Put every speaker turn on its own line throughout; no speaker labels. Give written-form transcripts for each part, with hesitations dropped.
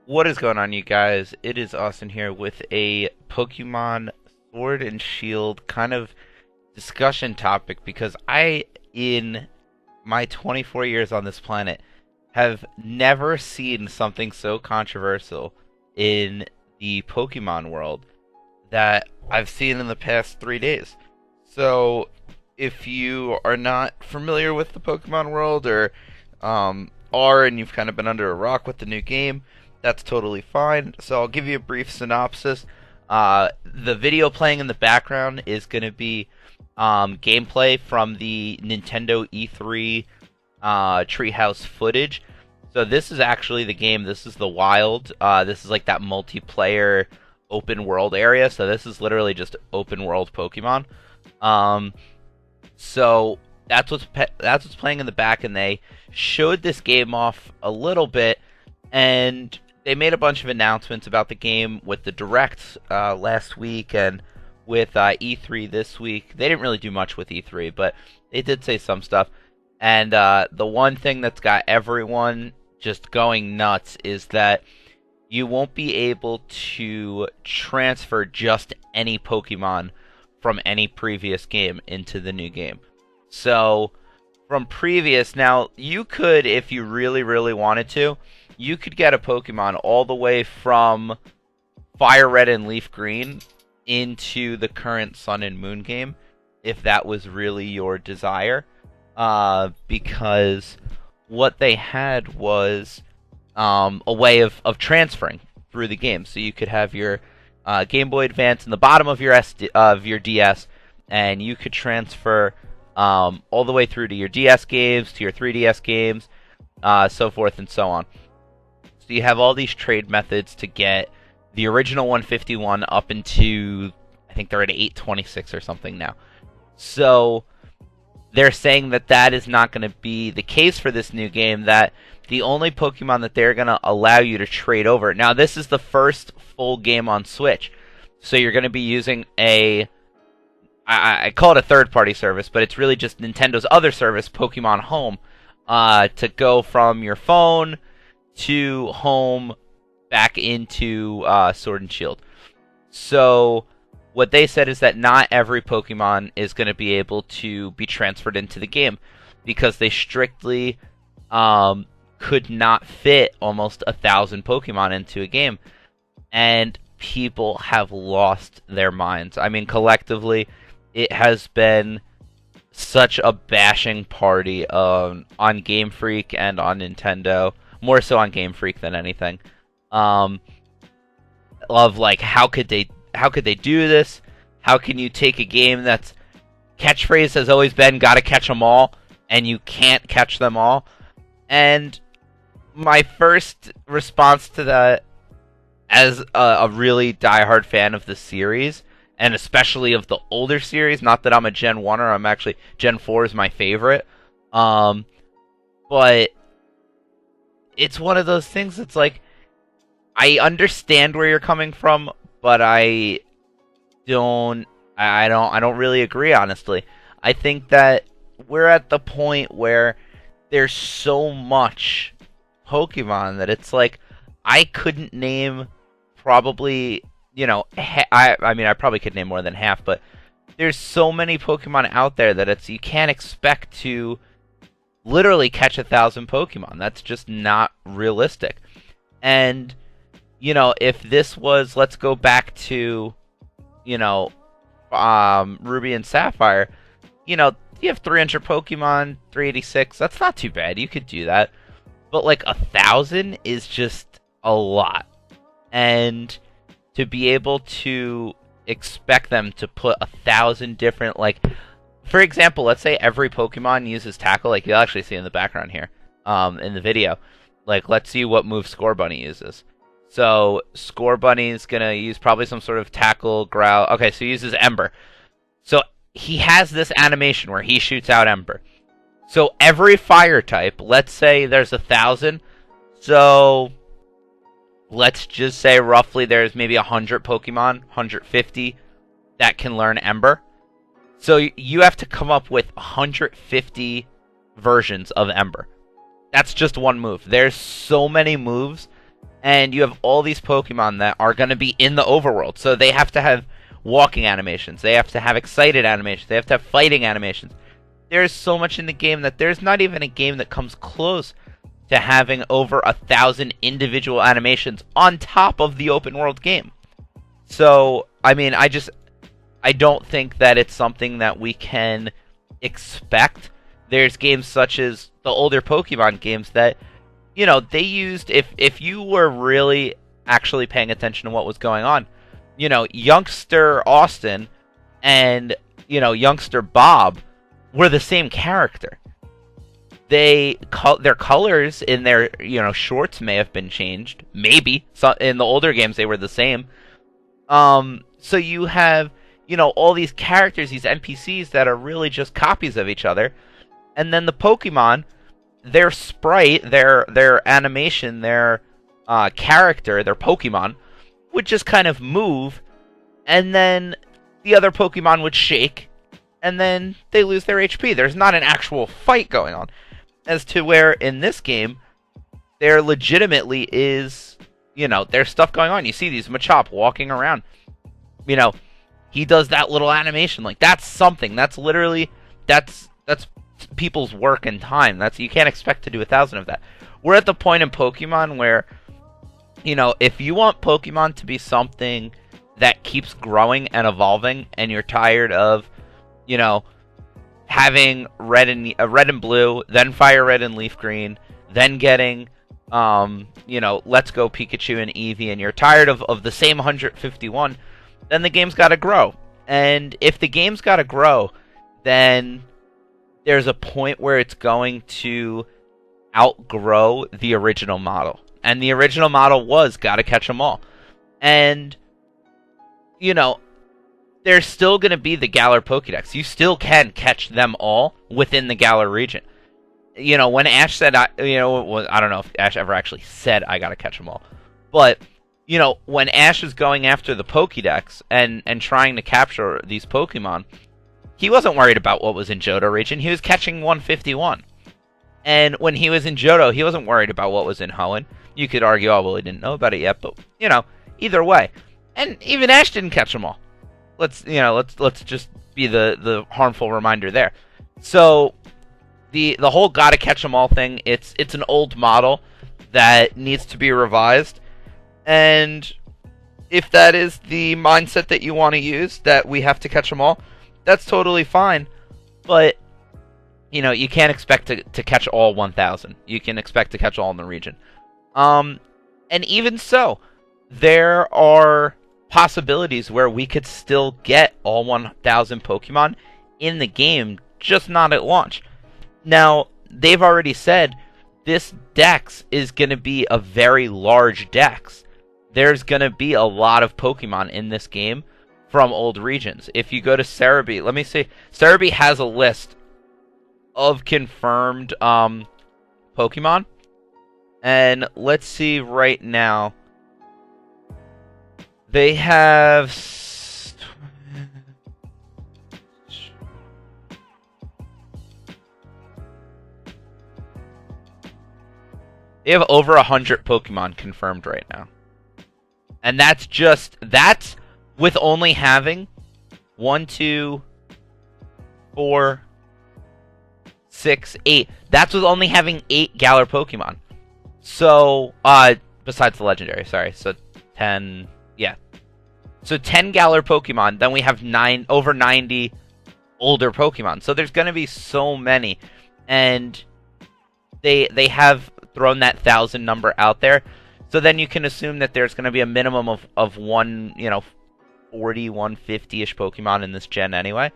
What is going on, you guys? It is Austin here with a Pokemon Sword and Shield kind of discussion topic because in my 24 years on this planet, have never seen something so controversial in the Pokemon world that I've seen in the past 3 days. So, if you are not familiar with the Pokemon world or and you've kind of been under a rock with the new game, that's totally fine. So I'll give you a brief synopsis. The video playing in the background is going to be gameplay from the Nintendo E3 Treehouse footage. So this is actually the game. This is the Wild. This is like that multiplayer open world area. So this is literally just open world Pokemon. Um, so that's what's playing in the back, and they showed this game off a little bit, and they made a bunch of announcements about the game with the Direct last week and with E3 this week. They didn't really do much with E3, but they did say some stuff. And the one thing that's got everyone just going nuts is that you won't be able to transfer just any Pokemon from any previous game into the new game. So, from previous, now, you could, if you really, really wanted to, you could get a Pokemon all the way from Fire Red and Leaf Green into the current Sun and Moon game, if that was really your desire. Because what they had was a way of transferring through the game. So you could have your Game Boy Advance in the bottom of your DS, and you could transfer all the way through to your DS games, to your 3DS games, so forth and so on. So you have all these trade methods to get the original 151 up into, I think they're at 826 or something now. So they're saying that that is not going to be the case for this new game, that the only Pokemon that they're going to allow you to trade over. Now, this is the first full game on Switch, so you're going to be using I call it a third-party service, but it's really just Nintendo's other service, Pokemon Home, to go from your phone to home back into Sword and Shield. So what they said is that not every Pokemon is going to be able to be transferred into the game because they strictly could not fit almost 1,000 Pokemon into a game. And people have lost their minds. I mean, collectively, it has been such a bashing party on Game Freak and on Nintendo, more so on Game Freak than anything. Of like, how could they do this? How can you take a game that's catchphrase has always been gotta catch them all, and you can't catch them all? And my first response to that, as a really diehard fan of the series, and especially of the older series, not that I'm a Gen 1er, I'm actually, Gen 4 is my favorite, but it's one of those things that's like, I understand where you're coming from, but I don't really agree, honestly. I think that we're at the point where there's so much Pokemon that it's like, I couldn't name probably, I mean, I probably could name more than half, but there's so many Pokemon out there that you can't expect to literally catch 1,000 Pokemon. That's just not realistic. And, if this was, let's go back to, Ruby and Sapphire, you have 300 Pokemon, 386, that's not too bad, you could do that. But, 1,000 is just a lot. And to be able to expect them to put 1,000 different, for example, let's say every Pokemon uses Tackle, like you'll actually see in the background here, in the video. Let's see what move Scorbunny uses. So, Scorbunny is gonna use probably some sort of Tackle, Growl. Okay, so he uses Ember. So, he has this animation where he shoots out Ember. So, every fire type, let's say there's 1,000, so let's just say roughly there's maybe 100 Pokemon, 150, that can learn Ember. So you have to come up with 150 versions of Ember. That's just one move. There's so many moves and you have all these Pokemon that are going to be in the overworld. So they have to have walking animations, they have to have excited animations, they have to have fighting animations. There's so much in the game that there's not even a game that comes close to having over 1,000 individual animations on top of the open world game. So, I mean, I don't think that it's something that we can expect. There's games such as the older Pokemon games that, you know, they used, if you were really actually paying attention to what was going on, you know, youngster Austin and, you know, youngster Bob were the same character. Their colors in their, you know, shorts may have been changed. Maybe. So in the older games they were the same. So you have, you know, all these characters, these NPCs that are really just copies of each other. And then the Pokemon, their sprite, their animation, their character, their Pokemon would just kind of move, and then the other Pokemon would shake, and then they lose their HP. There's not an actual fight going on. As to where in this game, there legitimately is, you know, there's stuff going on. You see these Machop walking around. You know, he does that little animation. Like, that's something. That's literally, that's people's work and time. You can't expect to do 1,000 of that. We're at the point in Pokemon where, you know, if you want Pokemon to be something that keeps growing and evolving, and you're tired of, you know, having red and blue, then fire red and leaf green, then getting, you know, Let's Go Pikachu and Eevee, and you're tired of the same 151, then the game's got to grow. And if the game's got to grow, then there's a point where it's going to outgrow the original model. And the original model was gotta catch them all. And, you know, there's still going to be the Galar Pokedex. You still can catch them all within the Galar region. You know, when Ash said, I don't know if Ash ever actually said, I gotta catch them all. But, you know, when Ash was going after the Pokedex and trying to capture these Pokemon, he wasn't worried about what was in Johto region. He was catching 151. And when he was in Johto, he wasn't worried about what was in Hoenn. You could argue, oh, well, he didn't know about it yet, but, you know, either way. And even Ash didn't catch them all. Let's just be the harmful reminder there. So, the whole gotta catch them all thing, it's an old model that needs to be revised. And if that is the mindset that you want to use, that we have to catch them all, that's totally fine. But, you know, you can't expect to catch all 1,000. You can expect to catch all in the region. And even so, there are possibilities where we could still get all 1,000 Pokemon in the game, just not at launch. Now, they've already said this dex is going to be a very large dex. There's going to be a lot of Pokemon in this game from old regions. If you go to Cerebi, let me see. Cerebi has a list of confirmed Pokemon. And let's see right now. They have... They have over 100 Pokemon confirmed right now. And that's with only having 1, 2, 4, 6, 8. That's with only having 8 Galar Pokemon. So, besides the legendary, sorry. So 10, yeah. So 10 Galar Pokemon, then we have over 90 older Pokemon. So there's going to be so many. And they have thrown that 1,000 number out there. So then you can assume that there's going to be a minimum of 40, 150-ish Pokemon in this gen anyway.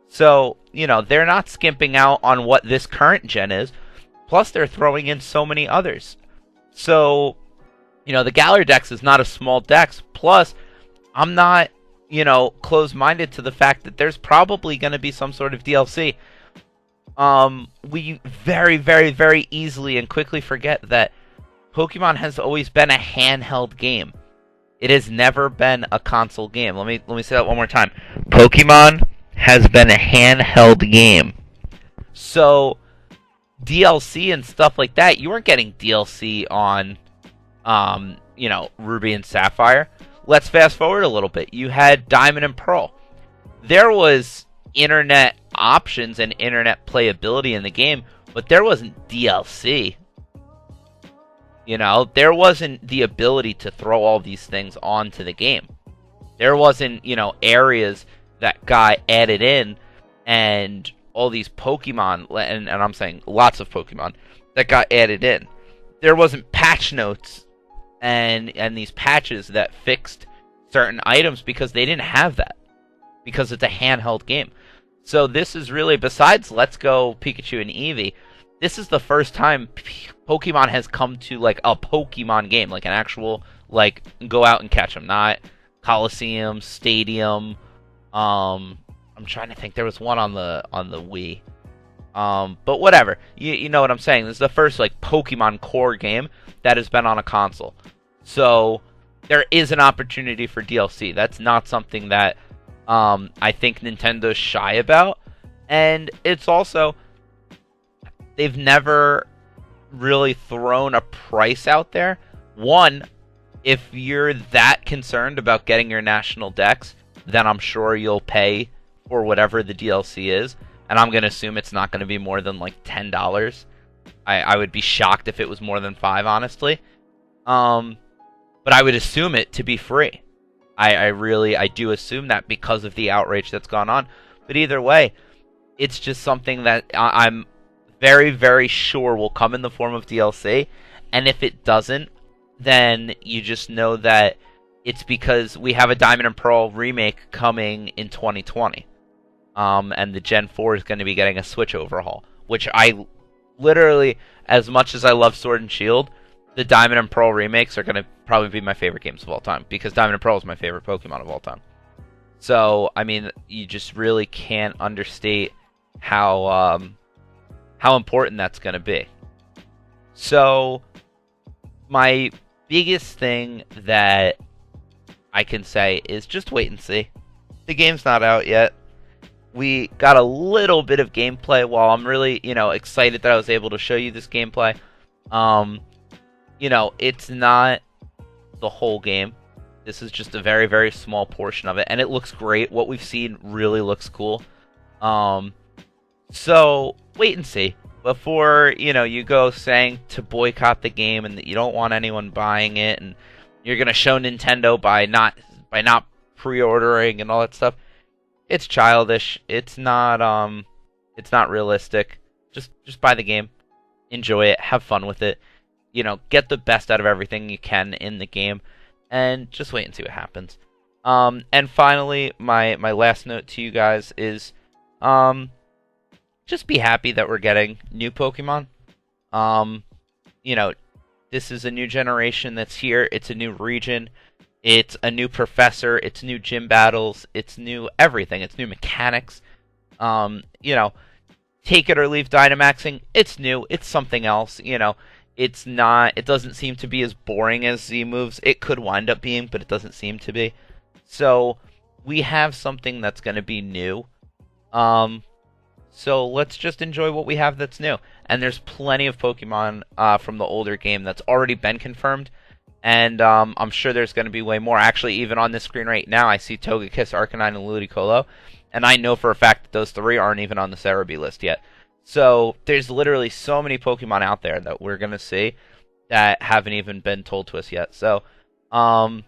So, you know, they're not skimping out on what this current gen is. Plus, they're throwing in so many others. So, you know, the Galar Dex is not a small dex. Plus, I'm not, you know, closed-minded to the fact that there's probably going to be some sort of DLC. We very, very, very easily and quickly forget that Pokemon has always been a handheld game. It has never been a console game. Let me say that one more time. Pokemon has been a handheld game. So DLC and stuff like that, you weren't getting DLC on Ruby and Sapphire. Let's fast forward a little bit. You had Diamond and Pearl. There was internet options and internet playability in the game, but there wasn't DLC. There wasn't the ability to throw all these things onto the game. There wasn't, areas that got added in and all these Pokemon, and I'm saying lots of Pokemon, that got added in. There wasn't patch notes and these patches that fixed certain items because they didn't have that. Because it's a handheld game. So this is really, besides Let's Go Pikachu and Eevee, this is the first time Pokemon has come to like a Pokemon game, like an actual, like, go out and catch them, not Coliseum, Stadium. I'm trying to think. There was one on the Wii. But whatever. You know what I'm saying. This is the first like Pokemon core game that has been on a console. So there is an opportunity for DLC. That's not something that I think Nintendo's shy about. And it's also, they've never really thrown a price out there. One, if you're that concerned about getting your national dex, then I'm sure you'll pay for whatever the DLC is. And I'm going to assume it's not going to be more than like $10. I would be shocked if it was more than $5, honestly. But I would assume it to be free. I do assume that because of the outrage that's gone on. But either way, it's just something that I'm very, very sure will come in the form of DLC. And if it doesn't, then you just know that it's because we have a Diamond and Pearl remake coming in 2020. And the Gen 4 is going to be getting a Switch overhaul. Which I literally, as much as I love Sword and Shield, the Diamond and Pearl remakes are going to probably be my favorite games of all time. Because Diamond and Pearl is my favorite Pokemon of all time. So, I mean, you just really can't understate how important that's going to be. So, my biggest thing that I can say is just wait and see. The game's not out yet. We got a little bit of gameplay. While I'm really, excited that I was able to show you this gameplay, it's not the whole game. This is just a very, very small portion of it, and it looks great. What we've seen really looks cool. So wait and see before you go saying to boycott the game and that you don't want anyone buying it, and you're gonna show Nintendo by not pre-ordering and all that stuff. It's childish. It's not realistic. Just buy the game, enjoy it, have fun with it. Get the best out of everything you can in the game, and just wait and see what happens. And finally, my last note to you guys is, just be happy that we're getting new Pokemon. This is a new generation that's here. It's a new region. It's a new professor. It's new gym battles. It's new everything. It's new mechanics. Take it or leave Dynamaxing. It's new. It's something else. It's not. It doesn't seem to be as boring as Z moves. It could wind up being, but it doesn't seem to be. So we have something that's going to be new. So let's just enjoy what we have that's new. And there's plenty of Pokemon from the older game that's already been confirmed. And I'm sure there's going to be way more. Actually, even on this screen right now, I see Togekiss, Arcanine, and Ludicolo. And I know for a fact that those three aren't even on the Cerebi list yet. So there's literally so many Pokemon out there that we're going to see that haven't even been told to us yet. So, and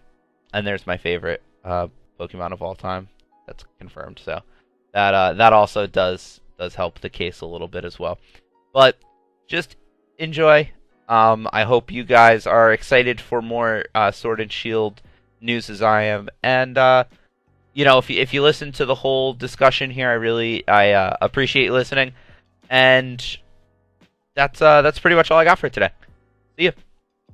there's my favorite Pokemon of all time. That's confirmed. So that also does help the case a little bit as well. But just enjoy. I hope you guys are excited for more Sword and Shield news as I am. And if you listen to the whole discussion here, I appreciate you listening. And that's pretty much all I got for today. See ya.